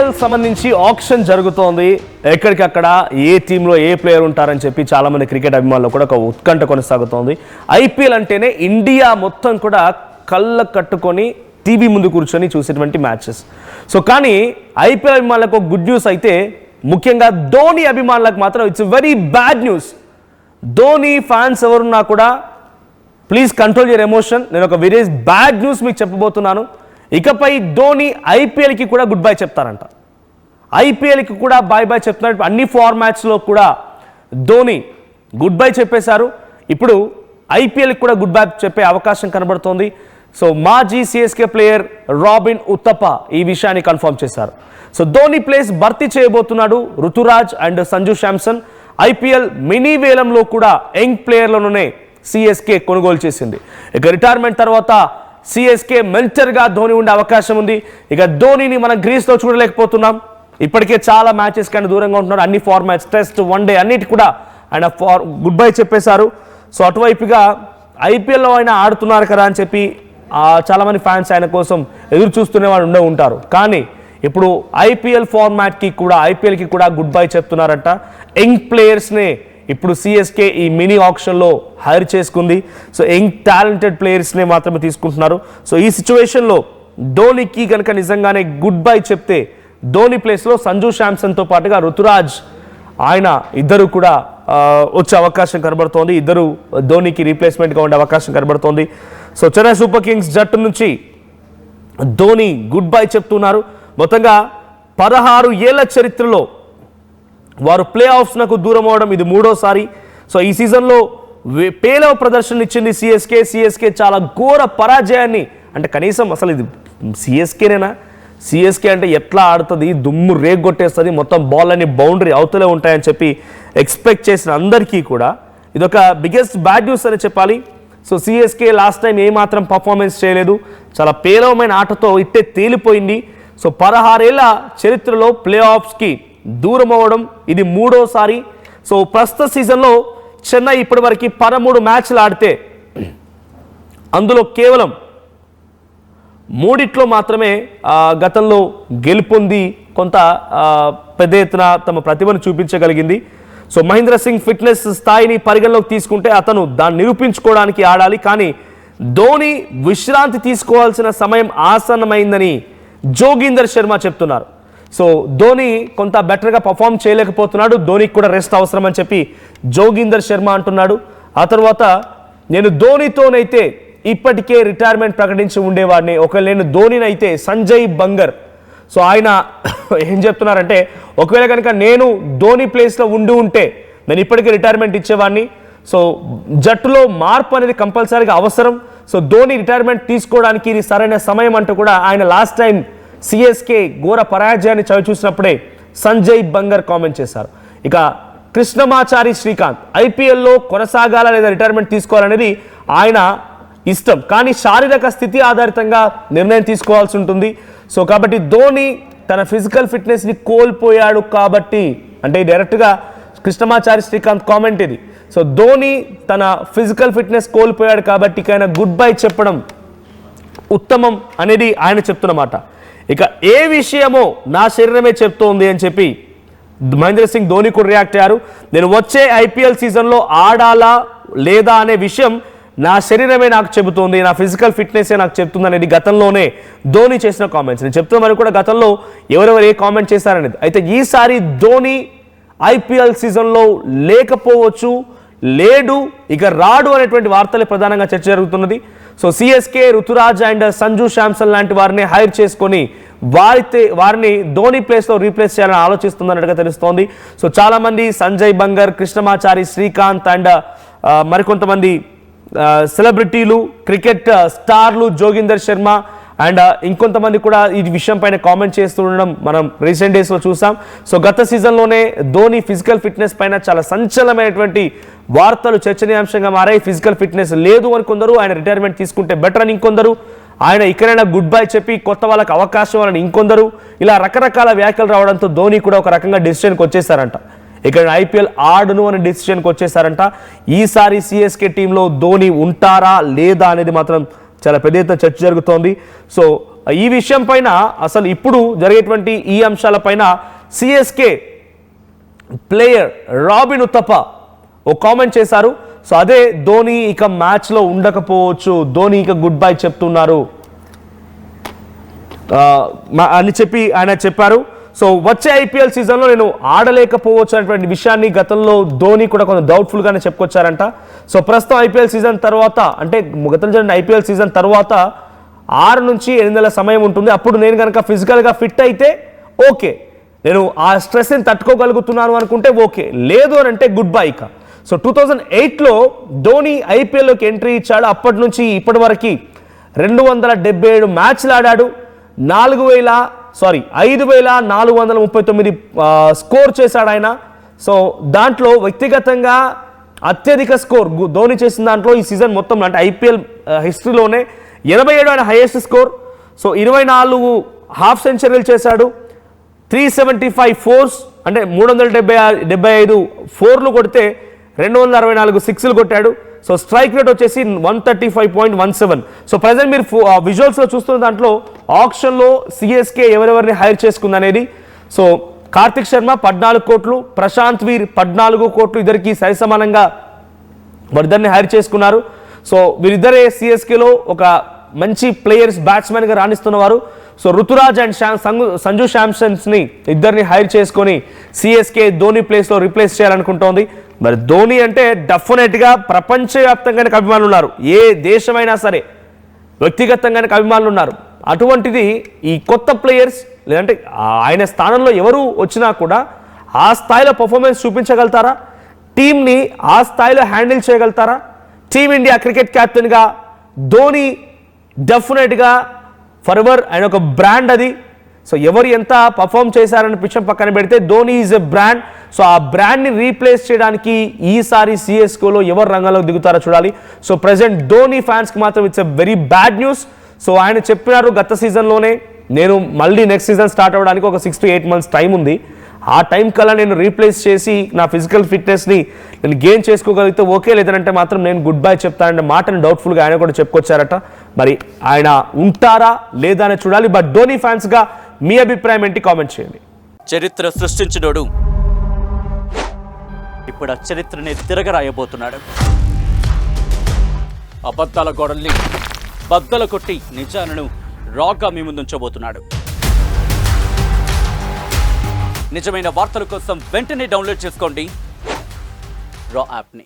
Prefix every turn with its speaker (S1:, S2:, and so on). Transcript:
S1: IPL సంబంధించి auction జరుగుతోంది. ఎక్కడికక్కడ ఏ టీంలో ఏ ప్లేయర్ ఉంటారని చెప్పి చాలా మంది క్రికెట్ అభిమానులు కూడా ఒక ఉత్కంఠ కొనసాగుతోంది. ఐపీఎల్ అంటేనే ఇండియా మొత్తం కూడా కళ్ళ కట్టుకొని టీవీ ముందు కూర్చొని చూసేటువంటి మ్యాచెస్. సో కానీ ఐపీఎల్ అభిమానులకు గుడ్ న్యూస్ అయితే, ముఖ్యంగా ధోని అభిమానులకు మాత్రం it's very bad news. Dhoni fans ఎవరున్నా కూడా ప్లీజ్ కంట్రోల్ యువర్ ఎమోషన్. నేను ఒక వెరీ బ్యాడ్ న్యూస్ మీకు చెప్పబోతున్నాను. ఇకపై ధోని ఐపీఎల్కి కూడా గుడ్ బై చెప్తారంట. ఐపీఎల్కి కూడా బాయ్ బాయ్ చెప్తున్నారు. అన్ని ఫార్మాట్స్లో కూడా ధోని గుడ్ బై చెప్పేశారు. ఇప్పుడు ఐపీఎల్కి కూడా గుడ్ బై చెప్పే అవకాశం కనబడుతోంది. సో మాజీ సిఎస్కే ప్లేయర్ రాబిన్ ఉత్తప్ప ఈ విషయాన్ని కన్ఫర్మ్ చేశారు. సో ధోని ప్లేస్ భర్తీ చేయబోతున్నాడు Ruturaj and Sanju Samson. IPL mini వేలంలో కూడా యంగ్ ప్లేయర్లలోనే సిఎస్కే కొనుగోలు చేసింది. ఇక రిటైర్మెంట్ తర్వాత సిఎస్కే మెంటర్గా ధోని ఉండే అవకాశం ఉంది. ఇక ధోనిని మనం గ్రీస్లో చూడలేకపోతున్నాం. ఇప్పటికే చాలా మ్యాచెస్ కానీ దూరంగా ఉంటున్నారు. అన్ని ఫార్మాట్స్, టెస్ట్, వన్డే అన్నిటి కూడా ఆయన గుడ్ బై చెప్పేశారు. సో అటువైపుగా ఐపీఎల్లో ఆయన ఆడుతున్నారు కదా అని చెప్పి చాలామంది ఫ్యాన్స్ ఆయన కోసం ఎదురు చూస్తూనే వాళ్ళు ఉంటారు. కానీ ఇప్పుడు ఐపీఎల్కి కూడా గుడ్ బై చెప్తున్నారంట. యంగ్ ప్లేయర్స్నే ఇప్పుడు సిఎస్కే ఈ మినీ ఆప్షన్లో హైర్ చేసుకుంది. సో యంగ్ టాలెంటెడ్ ప్లేయర్స్నే మాత్రమే తీసుకుంటున్నారు. సో ఈ సిచ్యువేషన్లో ధోనికి కనుక నిజంగానే గుడ్ బై చెప్తే ధోని ప్లేస్లో సంజు శాంసన్తో పాటుగా రుతురాజ్ ఆయన ఇద్దరు కూడా వచ్చే అవకాశం కనబడుతోంది. ఇద్దరు ధోనికి రీప్లేస్మెంట్గా ఉండే అవకాశం కనబడుతోంది. సో చెన్నై సూపర్ కింగ్స్ జట్టు నుంచి ధోని గుడ్ బై చెప్తున్నారు. మొత్తంగా 16 ఏళ్ల చరిత్రలో వారు ప్లే ఆఫ్స్నకు దూరం అవడం ఇది మూడోసారి. సో ఈ సీజన్లో పేలవ ప్రదర్శన ఇచ్చింది సిఎస్కే చాలా ఘోర పరాజయాన్ని, అంటే కనీసం అసలు ఇది సిఎస్కేనేనా? సిఎస్కే అంటే ఎట్లా ఆడుతుంది, దుమ్ము రేగొట్టేస్తుంది, మొత్తం బాల్ అన్ని బౌండరీ అవుతూనే ఉంటాయని చెప్పి ఎక్స్పెక్ట్ చేసిన అందరికీ కూడా ఇదొక బిగ్గెస్ట్ బ్యాడ్ న్యూస్ అని చెప్పాలి. సో సిఎస్కే లాస్ట్ టైం ఏమాత్రం పర్ఫార్మెన్స్ చేయలేదు, చాలా పేలవమైన ఆటతో ఇట్టే తేలిపోయింది. సో 16 ఏళ్ల చరిత్రలో ప్లే ఆఫ్స్కి దూరం అవ్వడం ఇది మూడోసారి. సో ప్రస్తుత సీజన్లో చెన్నై ఇప్పటివరకు 13 మ్యాచ్లు ఆడితే అందులో కేవలం 3 మాత్రమే గతంలో గెలుపొంది కొంత పెద్ద ఎత్తున తమ ప్రతిభను చూపించగలిగింది. సో మహేంద్ర సింగ్ ఫిట్నెస్ స్థాయిని పరిగణలోకి తీసుకుంటే అతను దాన్ని నిరూపించుకోవడానికి ఆడాలి. కానీ ధోని విశ్రాంతి తీసుకోవాల్సిన సమయం ఆసన్నమైందని జోగీందర్ శర్మ చెప్తున్నారు. సో ధోని కొంత బెటర్గా పర్ఫామ్ చేయలేకపోతున్నాడు, ధోనికి కూడా రెస్ట్ అవసరం అని చెప్పి జోగీందర్ శర్మ అంటున్నాడు. ఆ తర్వాత నేను ధోనితోనైతే ఇప్పటికే రిటైర్మెంట్ ప్రకటించి ఉండేవాడిని, ఒకవేళ నేను ధోనినైతే సంజయ్ బంగర్. సో ఆయన ఏం చెప్తున్నారంటే, ఒకవేళ కనుక నేను ధోని ప్లేస్లో ఉంటే నేను ఇప్పటికే రిటైర్మెంట్ ఇచ్చేవాడిని. సో జట్టులో మార్పు అనేది కంపల్సరీగా అవసరం. సో ధోని రిటైర్మెంట్ తీసుకోవడానికి ఇది సరైన సమయం అంటూ కూడా ఆయన లాస్ట్ టైం సిఎస్కే ఘోర పరాజయాన్ని చవి చూసినప్పుడే సంజయ్ బంగర్ కామెంట్ చేశారు. ఇక కృష్ణమాచారి శ్రీకాంత్ ఐపీఎల్లో కొనసాగాల లేదా రిటైర్మెంట్ తీసుకోవాలనేది ఆయన ఇష్టం, కానీ శారీరక స్థితి ఆధారితంగా నిర్ణయం తీసుకోవాల్సి ఉంటుంది. సో కాబట్టి ధోని తన ఫిజికల్ ఫిట్నెస్ని కోల్పోయాడు కాబట్టి, అంటే డైరెక్ట్గా కృష్ణమాచారి శ్రీకాంత్ కామెంట్ ఇది. సో ధోని తన ఫిజికల్ ఫిట్నెస్ కోల్పోయాడు కాబట్టి ఆయన గుడ్ బై చెప్పడం ఉత్తమం అనేది ఆయన చెప్తున్నమాట. ఇక ఏ విషయమో నా శరీరమే చెప్తోంది అని చెప్పి మహేంద్ర సింగ్ ధోని కూడా రియాక్ట్ అయ్యారు. నేను వచ్చే ఐపీఎల్ సీజన్లో ఆడాలా లేదా అనే విషయం నా శరీరమే నాకు చెబుతోంది, నా ఫిజికల్ ఫిట్నెసే నాకు చెప్తుంది అనేది గతంలోనే ధోని చేసిన కామెంట్స్. నేను చెప్తున్నామని కూడా గతంలో ఎవరెవరు ఏ కామెంట్ చేశారనేది. అయితే ఈసారి ధోని ఐపీఎల్ సీజన్లో లేకపోవచ్చు, లేడు, ఇక రాడు అనేటువంటి వార్తలే ప్రధానంగా చర్చ జరుగుతున్నది. So CSK Ruturaj and Sanju Samson లాంటి వారిని హైర్ చేసుకొని వారిని ధోని ప్లేస్లో రీప్లేస్ చేయాలని ఆలోచిస్తుందన్నట్టుగా తెలుస్తోంది. సో చాలామంది సంజయ్ బంగర్, కృష్ణమాచారి శ్రీకాంత్ అండ్ మరికొంతమంది సెలబ్రిటీలు, క్రికెట్ స్టార్లు, జోగిందర్ శర్మ అండ్ ఇంకొంతమంది కూడా ఈ విషయం పైన కామెంట్ చేస్తూ ఉండడం మనం రీసెంట్ డేస్లో చూసాం. సో గత సీజన్లోనే ధోని ఫిజికల్ ఫిట్నెస్ పైన చాలా సంచలనమైనటువంటి వార్తలు చర్చనీయాంశంగా మారాయి. ఫిజికల్ ఫిట్నెస్ లేదు అని కొందరు, ఆయన రిటైర్మెంట్ తీసుకుంటే బెటర్ అని ఇంకొందరు, ఆయన ఇక్కడైనా గుడ్ బై చెప్పి కొత్త వాళ్ళకి అవకాశం అని ఇంకొందరు, ఇలా రకరకాల వ్యాఖ్యలు రావడంతో ధోని కూడా ఒక రకంగా డెసిషన్కి వచ్చేసారంట. ఇక్కడ ఐపీఎల్ ఆడును అనే డెసిషన్కి వచ్చేసారంట. ఈసారి సిఎస్కే టీంలో ధోని ఉంటారా లేదా అనేది మాత్రం చాలా పెద్ద ఎత్తున చర్చ జరుగుతోంది. సో ఈ విషయం పైన అసలు ఇప్పుడు జరిగేటువంటి ఈ అంశాలపైన సిఎస్కే ప్లేయర్ రాబిన్ ఉత్తప్ప ఓ కామెంట్ చేశారు. సో అదే ధోని ఇక మ్యాచ్లో ఉండకపోవచ్చు, ధోని ఇక గుడ్ బై చెప్తున్నారు అని చెప్పి ఆయన చెప్పారు. సో వచ్చే ఐపీఎల్ సీజన్లో నేను ఆడలేకపోవచ్చు అనేటువంటి విషయాన్ని గతంలో ధోని కూడా కొంచెం డౌట్ఫుల్గానే చెప్పుకొచ్చారంట. సో ప్రస్తుతం ఐపీఎల్ సీజన్ తర్వాత, అంటే గతంలో జరిగిన ఐపీఎల్ సీజన్ తర్వాత 6 నుంచి 8 నెలల సమయం ఉంటుంది. అప్పుడు నేను కనుక ఫిజికల్గా ఫిట్ అయితే ఓకే, నేను ఆ స్ట్రెస్ని తట్టుకోగలుగుతున్నాను అనుకుంటే ఓకే, లేదు అని అంటే గుడ్ బై ఇక. సో 2008లో ధోని ఐపీఎల్లోకి ఎంట్రీ ఇచ్చాడు. అప్పటి నుంచి ఇప్పటి వరకు 277 మ్యాచ్లు ఆడాడు. 5439 స్కోర్ చేశాడు ఆయన. సో దాంట్లో వ్యక్తిగతంగా అత్యధిక స్కోర్ ధోని చేసిన దాంట్లో ఈ సీజన్ మొత్తం అంటే ఐపీఎల్ హిస్టరీలోనే 87 ఆయన హైయెస్ట్ స్కోర్. సో 24 హాఫ్ సెంచరీలు చేశాడు, 375 ఫోర్స్ అంటే 375 ఫోర్లు కొడితే 264 సిక్స్లు కొట్టాడు. సో స్ట్రైక్ రేట్ వచ్చేసి 135.17. సో ప్రజెంట్ మీరు విజువల్స్లో చూస్తున్న దాంట్లో ఆప్షన్లో సిఎస్కే ఎవరెవరిని హైర్ చేసుకుంది అనేది. సో కార్తిక్ శర్మ 14 కోట్లు, ప్రశాంత్ వీర్ 14 కోట్లు, ఇద్దరికి సరిసమానంగా వారిద్దరిని హైర్ చేసుకున్నారు. సో వీరిద్దరే సిఎస్కేలో ఒక మంచి ప్లేయర్స్, బ్యాట్స్మెన్గా రాణిస్తున్నవారు. సో రుతురాజ్ అండ్ సంజు శాంసన్స్ని ఇద్దరిని హైర్ చేసుకొని సిఎస్కే ధోని ప్లేస్లో రీప్లేస్ చేయాలనుకుంటోంది. మరి ధోని అంటే డెఫినెట్గా ప్రపంచవ్యాప్తంగానే అభిమానులు ఉన్నారు, ఏ దేశమైనా సరే వ్యక్తిగతంగానే అభిమానులు ఉన్నారు. అటువంటిది ఈ కొత్త ప్లేయర్స్ లేదంటే ఆయన స్థానంలో ఎవరు వచ్చినా కూడా ఆ స్థాయిలో పర్ఫార్మెన్స్ చూపించగలుగుతారా, టీంని ఆ స్థాయిలో హ్యాండిల్ చేయగలుగుతారా? టీమిండియా క్రికెట్ కెప్టెన్గా ధోని డెఫినెట్గా ఫర్ఎవర్ ఆయన ఒక బ్రాండ్ అది. సో ఎవరు ఎంత పర్ఫామ్ చేశారని విషయం పక్కన పెడితే Dhoni is a brand. So ఆ బ్రాండ్ని రీప్లేస్ చేయడానికి ఈసారి సిఎస్కేలో ఎవరు రంగంలోకి దిగుతారో చూడాలి. సో ప్రజెంట్ ధోని ఫ్యాన్స్కి మాత్రం it's a very bad news. So ఆయన చెప్పినారు గత సీజన్లోనే, నేను మళ్ళీ నెక్స్ట్ సీజన్ స్టార్ట్ అవ్వడానికి ఒక 6 to 8 months టైం ఉంది, ఆ టైం కల్లా నేను రీప్లేస్ చేసి నా ఫిజికల్ ఫిట్నెస్ని నేను గెయిన్ చేసుకోగలిగితే ఓకే, లేదంటే మాత్రం నేను గుడ్ బై చెప్తానంటే మాటని డౌట్ఫుల్గా ఆయన కూడా చెప్పుకొచ్చారట. మరి ఆయన ఉంటారా లేదా అని చూడాలి. బట్ ధోని ఫ్యాన్స్గా మీ అభిప్రాయం ఏంటి? కామెంట్ చేయండి.
S2: చరిత్ర సృష్టించినోడు ఇప్పుడు ఆ చరిత్రని తిరగరాయబోతున్నాడు. అబద్ధాల గోడల్ని బద్దలు కొట్టి నిజాలను రాగా మీ ముందుంచబోతున్నాడు. నిజమైన వార్తల కోసం వెంటనే డౌన్లోడ్ చేసుకోండి రా యాప్ని.